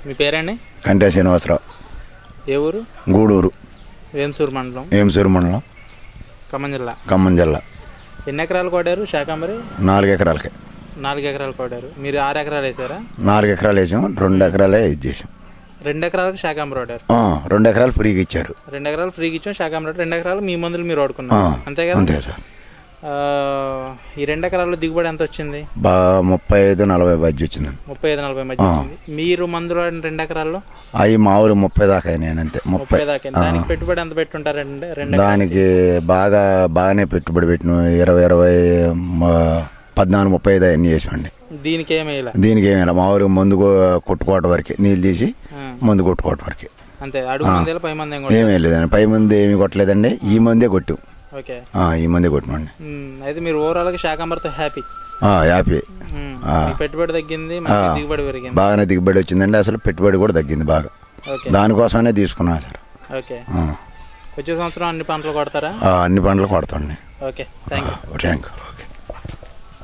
మీ పేరండి? కంటే శ్రీనివాసరావు. ఏ ఊరు? గూడూరు. వేంసూరు మండలం. వేంసూరు మండలం, ఖమ్మం జిల్లా. ఎన్ని ఎకరాలు కొట్టారు శాకాంబరి? 4 ఎకరాలకి. 4 ఎకరాలు కొట్టారు. మీరు 6 ఎకరాలు వేసారా? 4 ఎకరాలు వేసాం, 2 ఎకరాలే ఇది చేసాం. 2 ఎకరాలకు శాకాంబరి వాడారు. 2 ఎకరాలు ఫ్రీగా ఇచ్చారు. 2 ఎకరాలు ఫ్రీగా ఇచ్చాం శాకాంబరి. 2 ఎకరాలు మీ మందులు మీరు వాడుకున్నారు, అంతే కదా? అంతే సార్. ఈ 2 ఎకరాల్లో దిగుబడి ఎంత వచ్చింది? 35-40 మధ్య వచ్చిందండి. 35-40 మధ్య వచ్చింది. మీరు మందులు వాడిన 2 ఎకరాల్లో అవి మామూలు 30 దాకా అయినాయి అంతే. 30 దాకా. దానికి పెట్టుబడి ఎంత పెట్టుంటారండి? దానికి బాగానే పెట్టుబడి పెట్టిన 14-35 అన్నీ చేసామండి. దీనికి ఏమేలా? దీనికి ఏమైనా మామూలుగా మందు కొట్టుకోవటం వరకే, నీళ్ళు తీసి మందు కొట్టుకోవటం వరకే అంతే. అడుగు మంది పై మంది ఏమీ లేదండి. పై మంది ఏమి కొట్టలేదండి, ఈ మందే కొట్టాం. ఓకే, ఈ మందే కొట్టమండి. అయితే మీరు ఓవరాల్గా శాకాంబరితో హ్యాపీ? హ్యాపీ. పెట్టుబడి తగ్గింది, దిగుబడి పెరిగింది. బాగానే దిగుబడి వచ్చిందండి. అసలు పెట్టుబడి కూడా తగ్గింది బాగా. దానికోసమే తీసుకున్నాను సార్. ఓకే, వచ్చే సంవత్సరం అన్ని పంటలు కొడతారా? అన్ని పంటలు కొడతాండి. Okay, thank you. Thank you. Okay.